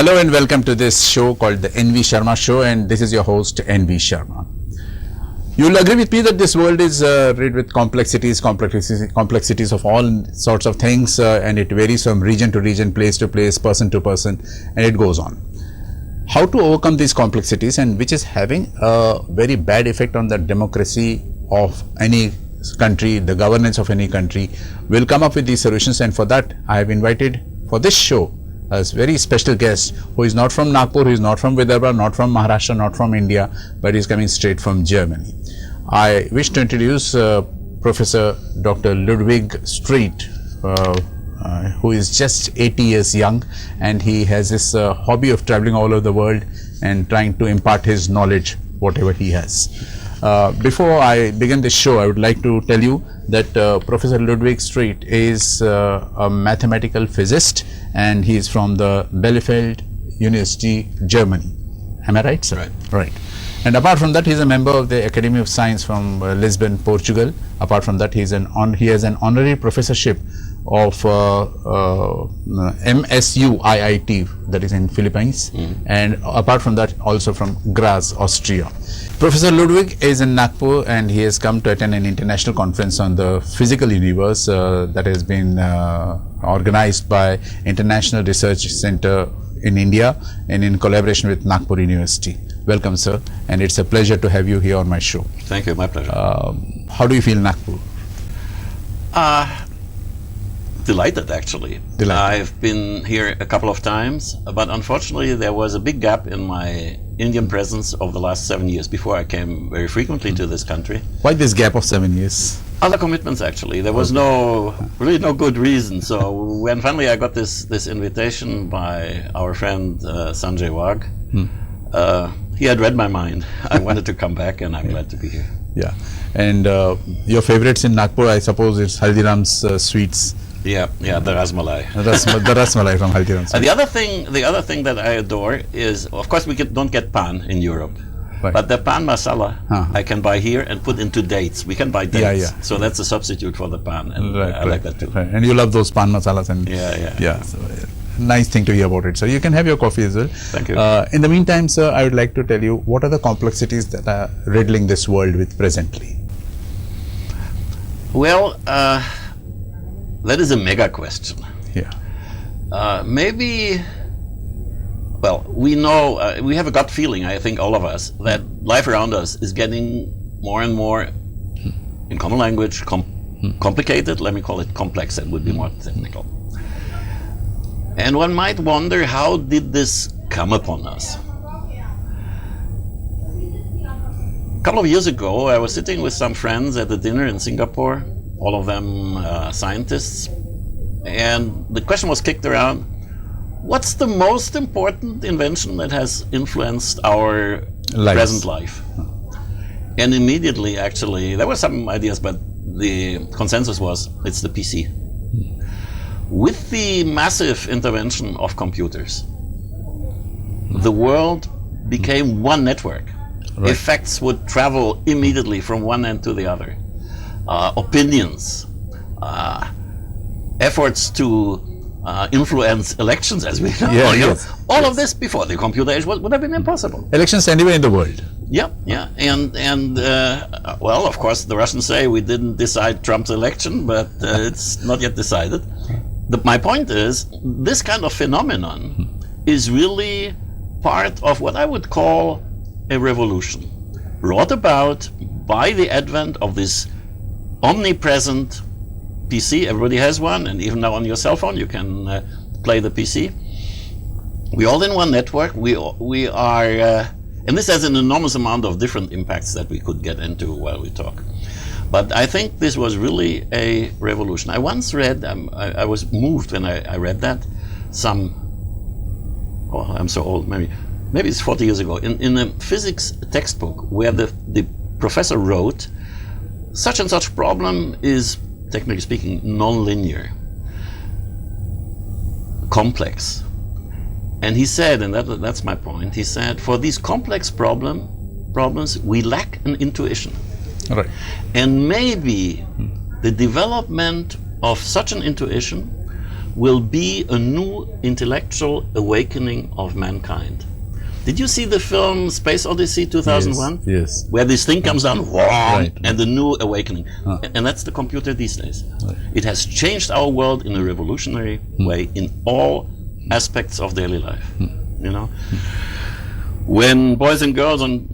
Hello and welcome to this show called the NV Sharma Show, and this is your host NV Sharma. You'll agree with me that this world is riddled with complexities of all sorts of things, and it varies from region to region, place to place, person to person, and it goes on. How to overcome these complexities, and which is having a very bad effect on the democracy of any country, the governance of any country. We'll come up with these solutions, and for that I have invited for this show a very special guest who is not from Nagpur, who is not from Vidarbha, not from Maharashtra, not from India, but is coming straight from Germany. I wish to introduce Professor Dr. Ludwig Streit, who is just 80 years young, and he has this hobby of traveling all over the world and trying to impart his knowledge, whatever he has. Before I begin this show, I would like to tell you that Professor Ludwig Streit is a mathematical physicist, and he is from the Bielefeld University, Germany. Am I right, sir? Right. Right. And apart from that, he is a member of the Academy of Science from Lisbon, Portugal. Apart from that, he has an honorary professorship of MSU IIT, that is in Philippines, and apart from that also from Graz, Austria. Professor Ludwig is in Nagpur, and he has come to attend an international conference on the physical universe that has been organized by International Research Center in India and in collaboration with Nagpur University. Welcome, sir, and it's a pleasure to have you here on my show. Thank you, my pleasure. How do you feel in Nagpur? Delighted, actually. Delighted. I've been here a couple of times, but unfortunately there was a big gap in my Indian presence over the last 7 years before I came very frequently to this country. Why this gap of 7 years? Other commitments, actually. There was really no good reason. So when finally I got this invitation by our friend Sanjay Wagh, he had read my mind. I wanted to come back, and I'm glad to be here. Yeah, and your favorites in Nagpur, I suppose it's Haldiram's sweets. Yeah, the rasmalai. The rasmalai from Haldiram's. The other thing that I adore is, of course, we don't get pan in Europe, right. But the pan masala I can buy here and put into dates. We can buy dates, yeah. So that's a substitute for the pan, and I like that too. Right. And you love those pan masalas, and yeah. So, nice thing to hear about it. So you can have your coffee as well. Thank you. In the meantime, sir, I would like to tell you what are the complexities that are riddling this world with presently. Well, that is a mega question. Yeah. We know, we have a gut feeling, I think all of us, that life around us is getting more and more, in common language, complicated. Let me call it complex, that would be more technical. And one might wonder, how did this come upon us? A couple of years ago, I was sitting with some friends at a dinner in Singapore, all of them scientists, and the question was kicked around, what's the most important invention that has influenced our present life? And immediately, actually, there were some ideas, but the consensus was, it's the PC. With the massive intervention of computers, the world became one network. Right. Effects would travel immediately from one end to the other. Opinions, efforts to influence elections, as we know. All of this before the computer age would have been impossible. Elections anywhere in the world. Yeah. And well, of course, the Russians say we didn't decide Trump's election, but it's not yet decided. My point is, this kind of phenomenon is really part of what I would call a revolution, brought about by the advent of this omnipresent PC. Everybody has one, and even now on your cell phone you can play the PC. We're all in one network. We are, and this has an enormous amount of different impacts that we could get into while we talk. But I think this was really a revolution. I once read, I was moved when I read that, I'm so old, maybe it's 40 years ago, in a physics textbook where the professor wrote, such and such problem is, technically speaking, non-linear, complex. And he said, and that's my point, he said, for these complex problems, we lack an intuition. Right. And maybe the development of such an intuition will be a new intellectual awakening of mankind. Did you see the film Space Odyssey 2001? Yes. Where this thing comes down, Right. and the new awakening. And that's the computer these days. Right. It has changed our world in a revolutionary way in all aspects of daily life. You know? When boys and girls on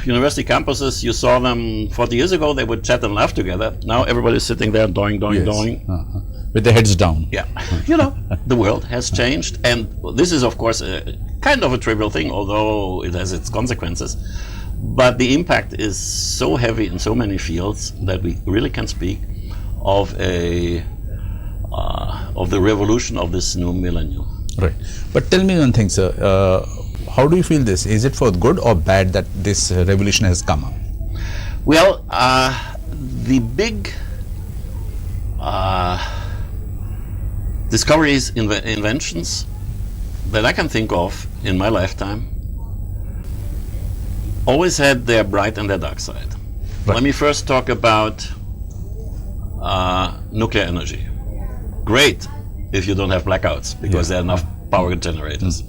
university campuses, you saw them 40 years ago, they would chat and laugh together. Now everybody's sitting there doing. With their heads down. Yeah, you know, the world has changed, and this is, of course, a kind of a trivial thing, although it has its consequences. But the impact is so heavy in so many fields that we really can speak of the revolution of this new millennium. Right. But tell me one thing, sir. How do you feel this? Is it for good or bad that this revolution has come up? Well, the big discoveries, inventions that I can think of in my lifetime always had their bright and their dark side. Right. Let me first talk about nuclear energy. Great if you don't have blackouts because there are enough power generators.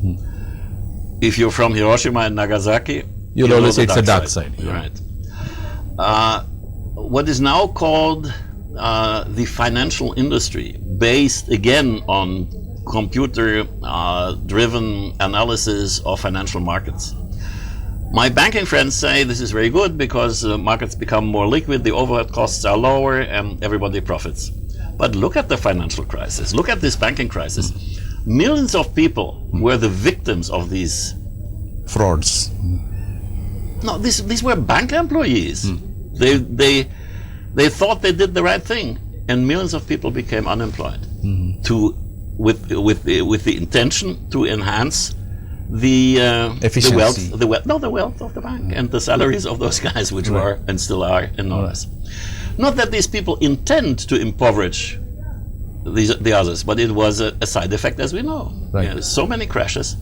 If you're from Hiroshima and Nagasaki, You'll always say it's a dark side. Yeah. Right. What is now called the financial industry, based again on computer-driven analysis of financial markets. My banking friends say this is very good because markets become more liquid, the overhead costs are lower, and everybody profits. But look at the financial crisis. Look at this banking crisis. Millions of people were the victims of these frauds. No, these were bank employees. They thought they did the right thing, and millions of people became unemployed. With the intention to enhance the efficiency, the wealth of the bank and the salaries of those guys, which were and still are enormous. Not that these people intend to impoverish the others, but it was a side effect, as we know. Right. So many crashes.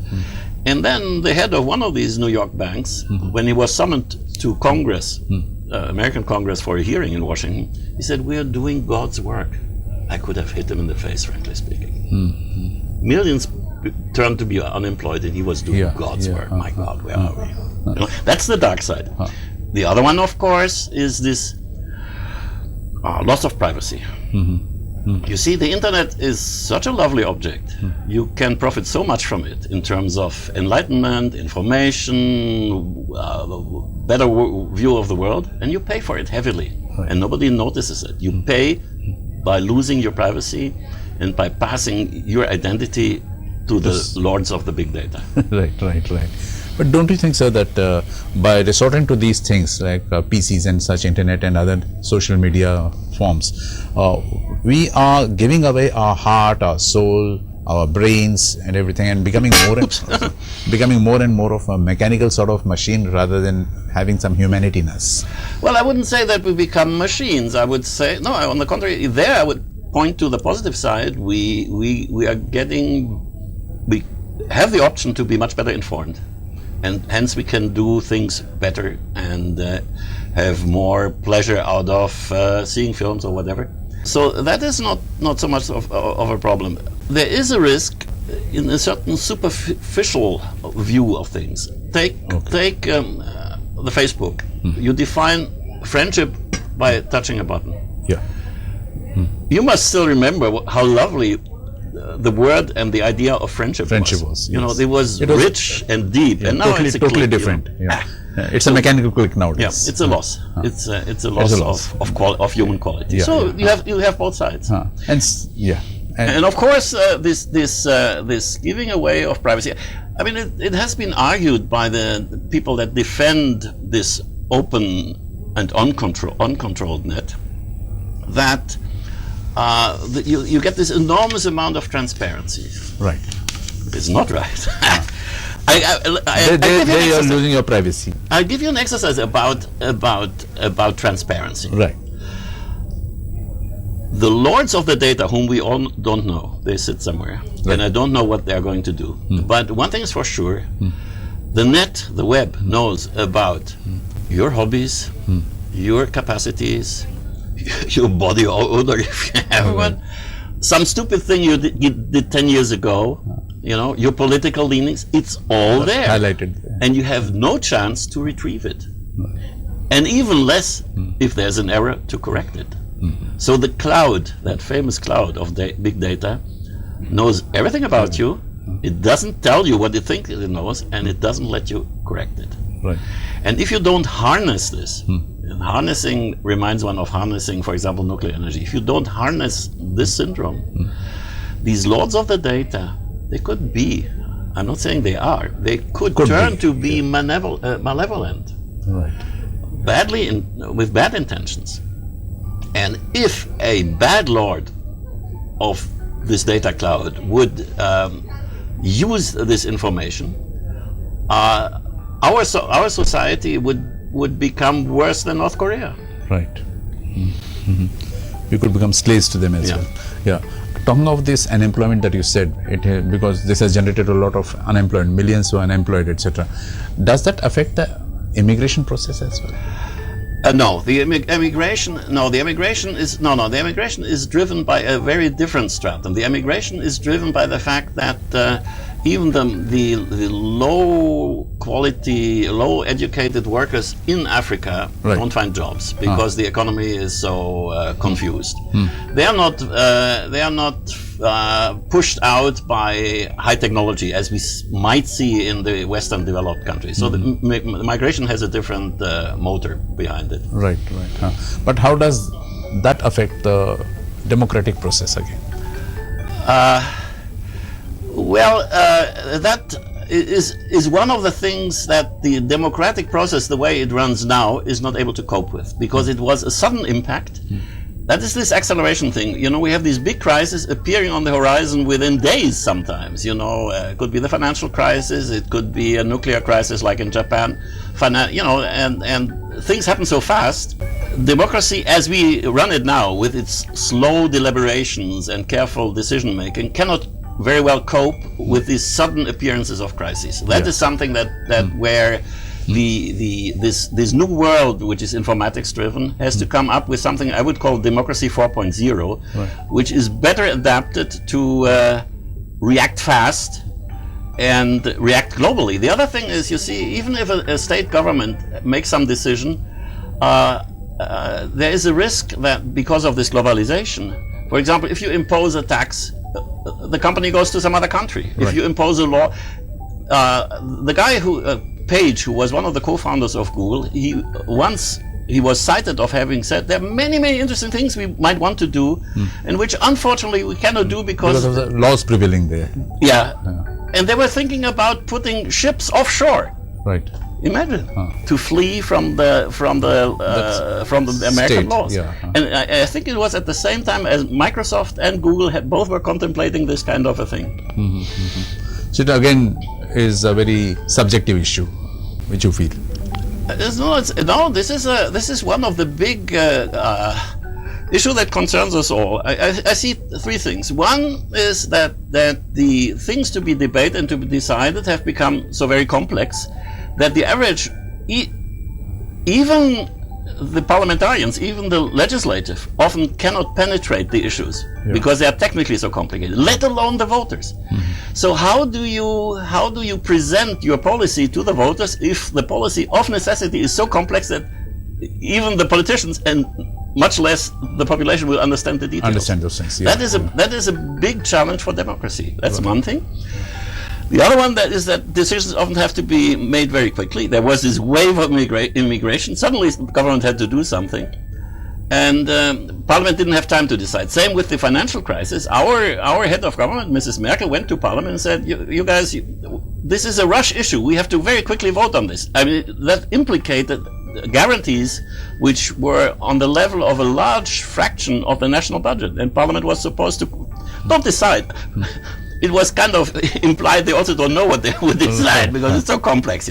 And then the head of one of these New York banks, when he was summoned to Congress, American Congress, for a hearing in Washington, he said, "We are doing God's work." I could have hit him in the face, frankly speaking. Millions turned to be unemployed, and he was doing God's work. My God, where are we? You know, that's the dark side. The other one, of course, is this loss of privacy. You see, the internet is such a lovely object. You can profit so much from it in terms of enlightenment, information, better view of the world, and you pay for it heavily. And nobody notices it. You pay by losing your privacy and by passing your identity to the lords of the big data. Right. But don't you think, sir, that by resorting to these things like PCs and such, internet and other social media forms, we are giving away our heart, our soul, our brains and everything, and becoming more and more of a mechanical sort of machine rather than having some humanity in us? Well, I wouldn't say that we become machines. I would say, no, on the contrary, there I would point to the positive side. We have the option to be much better informed, and hence we can do things better and have more pleasure out of seeing films or whatever. So that is not so much of a problem. There is a risk in a certain superficial view of things. Take the Facebook. You define friendship by touching a button. Yeah. You must still remember how lovely the word and the idea of friendship was. You know, it was rich and deep, and now it's totally different. It's a mechanical click nowadays. Yeah, it's a loss. It's a loss of human quality. So you have both sides. And of course, this giving away of privacy. I mean, it has been argued by the people that defend this open and uncontrolled net that you get this enormous amount of transparency. Right. It's not right. They are losing your privacy. I'll give you an exercise about transparency. Right. The lords of the data, whom we all don't know, they sit somewhere, and I don't know what they are going to do. But one thing is for sure: the net, the web, knows about your hobbies, your capacities, your body odor if you have one, some stupid thing you did 10 years ago, your political leanings, it's all there. Highlighted there. And you have no chance to retrieve it. And even less if there's an error to correct it. So the cloud, that famous cloud of big data, knows everything about you. It doesn't tell you what you think it knows, and it doesn't let you correct it. Right. And if you don't harness this, and harnessing reminds one of harnessing, for example, nuclear energy. If you don't harness this syndrome, these lords of the data, they could be, I'm not saying they are, they could turn to be malevolent. Right. With bad intentions. And if a bad lord of this data cloud would use this information, our society would become worse than North Korea. Right. We could become slaves to them as well. Yeah. Talking of this unemployment that you said, because this has generated a lot of unemployment, millions who are unemployed, etc. Does that affect the immigration process as well? No, the immigration is driven by a very different stratum. The immigration is driven by the fact that even the low quality, low educated workers in Africa don't find jobs because the economy is so confused. They are not pushed out by high technology as we might see in the Western developed countries. So the migration has a different motor behind it. Right. But how does that affect the democratic process again? That is one of the things that the democratic process, the way it runs now, is not able to cope with, because it was a sudden impact. That is this acceleration thing. We have these big crises appearing on the horizon within days sometimes. It could be the financial crisis, it could be a nuclear crisis like in Japan. And things happen so fast. Democracy, as we run it now, with its slow deliberations and careful decision making, cannot very well cope with these sudden appearances of crises. That is something that where this new world, which is informatics driven, has to come up with something I would call democracy 4.0, which is better adapted to react fast and react globally. The other thing is, you see, even if a state government makes some decision, there is a risk that because of this globalization, for example, if you impose a tax, the company goes to some other country. If you impose a law, the guy Page, who was one of the co-founders of Google, he was cited of having said there are many, many interesting things we might want to do, and which unfortunately we cannot do because of the laws prevailing there. And they were thinking about putting ships offshore. Right. Imagine to flee from the American laws. And I think it was at the same time as Microsoft and Google both were contemplating this kind of a thing. So it again is a very subjective issue, which you feel. This is one of the big issue that concerns us all. I see three things. One is that the things to be debated and to be decided have become so very complex that the average, even the parliamentarians, even the legislative, often cannot penetrate the issues because they are technically so complicated, let alone the voters. So how do you present your policy to the voters if the policy of necessity is so complex that even the politicians and much less the population will understand the details? Understand those things. That is a big challenge for democracy. That's one thing. The other one is that decisions often have to be made very quickly. There was this wave of immigration. Suddenly the government had to do something. And Parliament didn't have time to decide. Same with the financial crisis. Our head of government, Mrs. Merkel, went to Parliament and said, you guys, this is a rush issue. We have to very quickly vote on this. I mean, that implicated guarantees which were on the level of a large fraction of the national budget. And Parliament was supposed to not decide. It was kind of implied they also don't know what they would decide because it's so complex,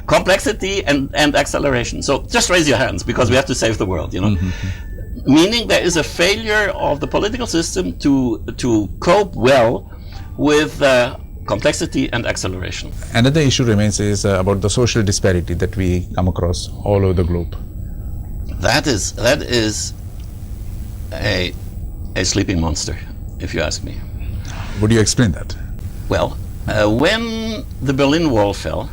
complexity and acceleration. So just raise your hands because we have to save the world, Meaning there is a failure of the political system to cope well with complexity and acceleration. Another issue remains is about the social disparity that we come across all over the globe. That is a sleeping monster. if you ask me. Would you explain that? Well, when the Berlin Wall fell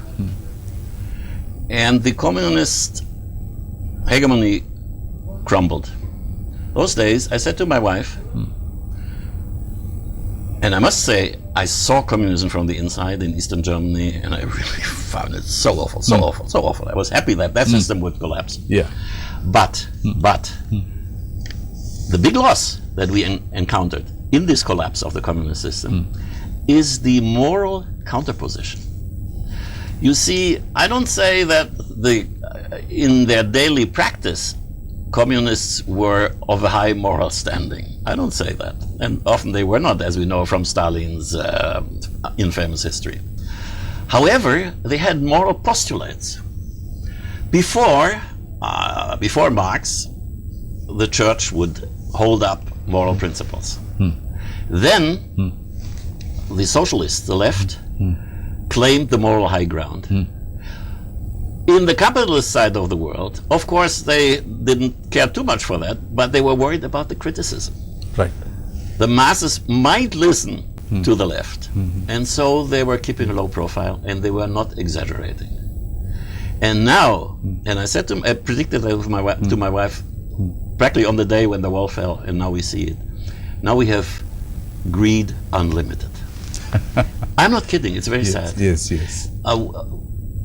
and the communist hegemony crumbled, those days I said to my wife, and I must say, I saw communism from the inside in Eastern Germany, and I really found it so awful, so awful, so awful. I was happy that that system would collapse. Yeah. But the big loss that we encountered in this collapse of the communist system is the moral counterposition. You see, I don't say that in their daily practice, communists were of a high moral standing. I don't say that. And often they were not, as we know from Stalin's infamous history. However, they had moral postulates. Before Marx, the church would hold up moral principles. Then the socialists, the left, claimed the moral high ground. In the capitalist side of the world, of course, they didn't care too much for that, but they were worried about the criticism. Right. The masses might listen to the left, and so they were keeping a low profile, and they were not exaggerating. And now, and I predicted that to my wife, practically on the day when the wall fell, and now we see it. Now we have greed unlimited. I'm not kidding, it's very sad. Yes.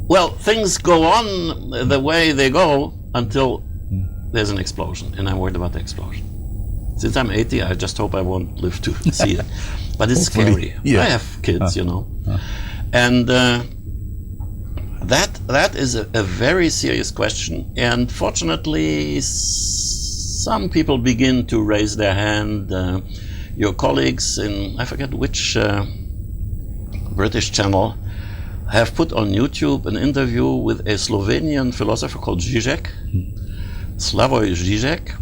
Well, things go on the way they go until there's an explosion, and I'm worried about the explosion. Since I'm 80, I just hope I won't live to see it. But it's scary. Yeah. I have kids, and that is a very serious question. And fortunately, some people begin to raise their hand. Your colleagues in, I forget which British channel, have put on YouTube an interview with a Slovenian philosopher called Žižek, Slavoj Žižek.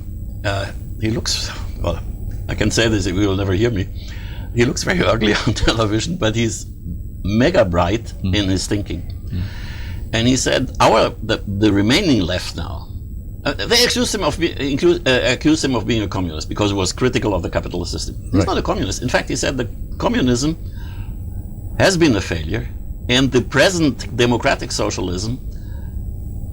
He looks, well, I can say this, he will never hear me. He looks very ugly on television, but he's mega bright in his thinking. And he said, the remaining left now, they accused him of being a communist because he was critical of the capitalist system. He's not a communist. In fact, he said that communism has been a failure, and the present democratic socialism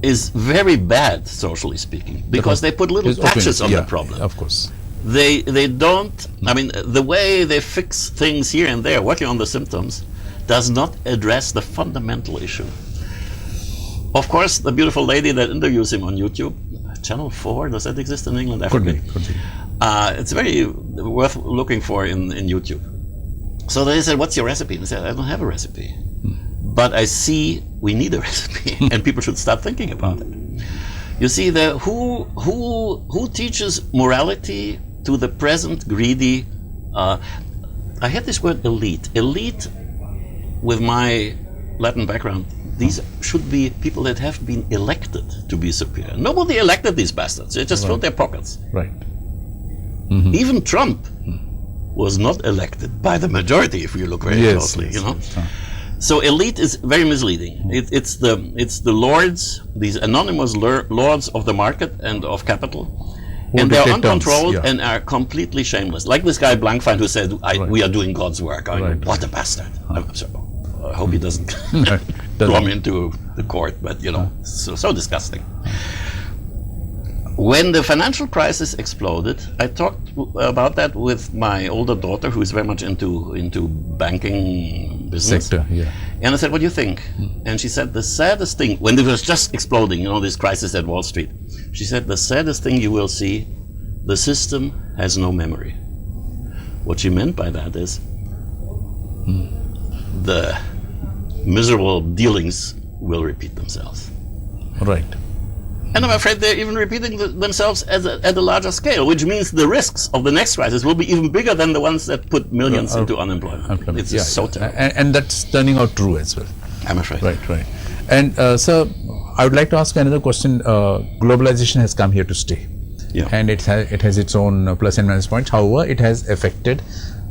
is very bad, socially speaking, because they put little patches on the problem. Of course. They don't, I mean, the way they fix things here and there, working on the symptoms, does not address the fundamental issue. Of course, the beautiful lady that interviews him on YouTube, Channel 4, does that exist in England? Could be. It's very worth looking for in YouTube. So they said, what's your recipe? And I said, I don't have a recipe. But I see we need a recipe, and people should start thinking about it. You see, who teaches morality to the present greedy? I had this word elite. Elite, with my Latin background, these should be people that have been elected to be superior. Nobody elected these bastards. They just filled their pockets. Right. Even Trump was not elected by the majority, if you look very closely, So elite is very misleading. It's the lords, these anonymous lords of the market and of capital, and they're uncontrolled and are completely shameless. Like this guy Blankfein who said, "We are doing God's work." What a bastard! I hope he doesn't throw me into the court, but so disgusting. When the financial crisis exploded, I talked about that with my older daughter, who is very much into banking business. Sector, And I said, what do you think? And she said, the saddest thing, when it was just exploding, this crisis at Wall Street, she said, the saddest thing you will see, the system has no memory. What she meant by that is the miserable dealings will repeat themselves. Right. And I'm afraid they're even repeating themselves at a larger scale, which means the risks of the next crisis will be even bigger than the ones that put millions into unemployment. It's so terrible. And that's turning out true as well. I'm afraid. Right. And sir, I would like to ask another question. Globalization has come here to stay. And it has its own plus and minus points. However, it has affected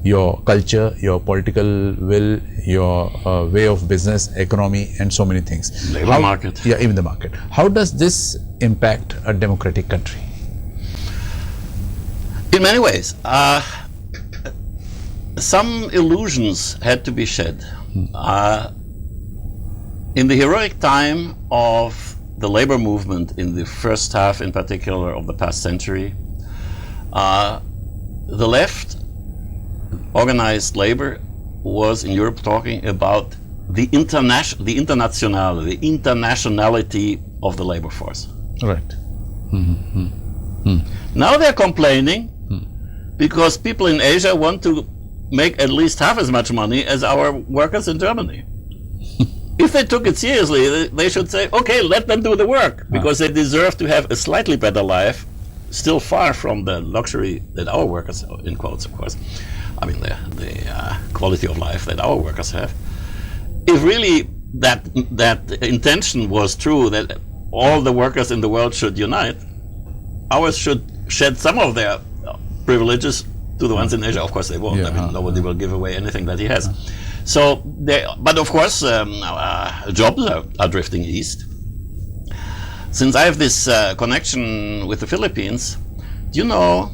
your culture, your political will, your way of business, economy, and so many things. Labor market. Yeah, even the market. How does this impact a democratic country? In many ways. some illusions had to be shed. In the heroic time of the labor movement in the first half, in particular, of the past century, the left, organized labor, was in Europe talking about the internationality of the labor force. Right. Now they're complaining because people in Asia want to make at least half as much money as our workers in Germany. If they took it seriously, they should say, okay, let them do the work, because they deserve to have a slightly better life, still far from the luxury that our workers, in quotes, of course, I mean the quality of life that our workers have. If really that intention was true, that all the workers in the world should unite, ours should shed some of their privileges to the ones in Asia. Of course they won't. I mean, nobody will give away anything that he has. So, but of course, jobs are drifting east. Since I have this connection with the Philippines, do you know,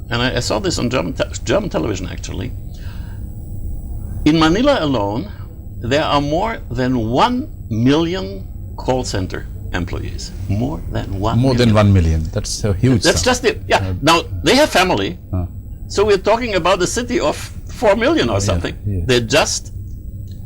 and I saw this on German television actually, in Manila alone, there are more than 1 million call center employees. More than 1 million. More than 1 million. That's a huge That's sum. just it. Yeah. Now, they have family. So we're talking about a city of 4 million or something. Yeah. They're just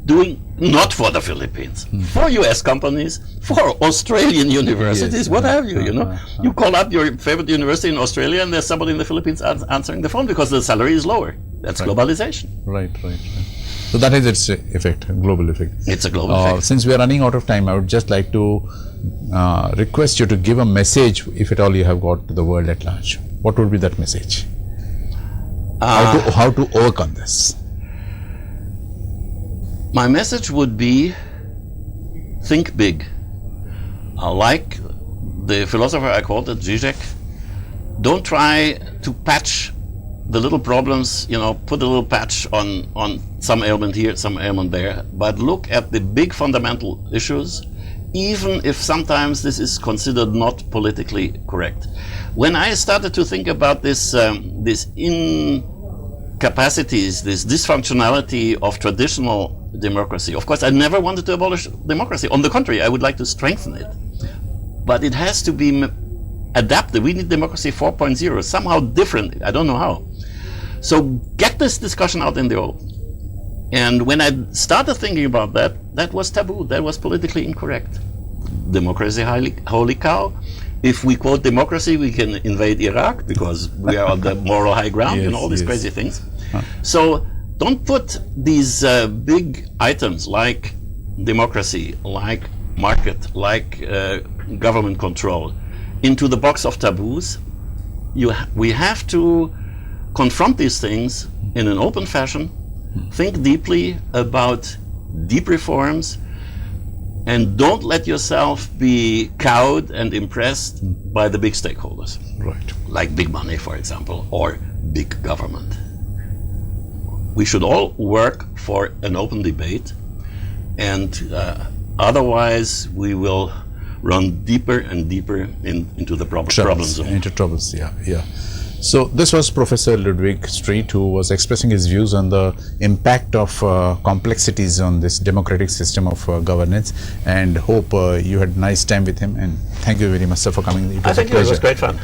doing, not for the Philippines, for US companies, for Australian universities, what have you, you know. You call up your favorite university in Australia and there's somebody in the Philippines answering the phone because the salary is lower. That's globalization. Right. So that is its effect, global effect. It's a global effect. Since we are running out of time, I would just like to request you to give a message, if at all you have got, to the world at large. What would be that message? How to overcome this? My message would be, think big. Like the philosopher I quoted, Zizek, don't try to patch the little problems, you know, put a little patch on some ailment here, some ailment there, but look at the big fundamental issues, even if sometimes this is considered not politically correct. When I started to think about this incapacities, this dysfunctionality of traditional democracy, of course I never wanted to abolish democracy. On the contrary, I would like to strengthen it. But it has to be adapted. We need democracy 4.0, somehow different. I don't know how. So get this discussion out in the open. And when I started thinking about that, that was taboo. That was politically incorrect. Democracy, holy cow. If we quote democracy, we can invade Iraq because we are on the moral high ground, and all these crazy things. So don't put these big items like democracy, like market, like government control into the box of taboos. We have to confront these things in an open fashion, think deeply about deep reforms, and don't let yourself be cowed and impressed by the big stakeholders. Right. Like big money, for example, or big government. We should all work for an open debate, and otherwise we will run deeper and deeper into the problem zone. Into troubles, yeah. So this was Professor Ludwig Streit, who was expressing his views on the impact of complexities on this democratic system of governance, and hope you had a nice time with him, and thank you very much, sir, for coming. I think it was great fun.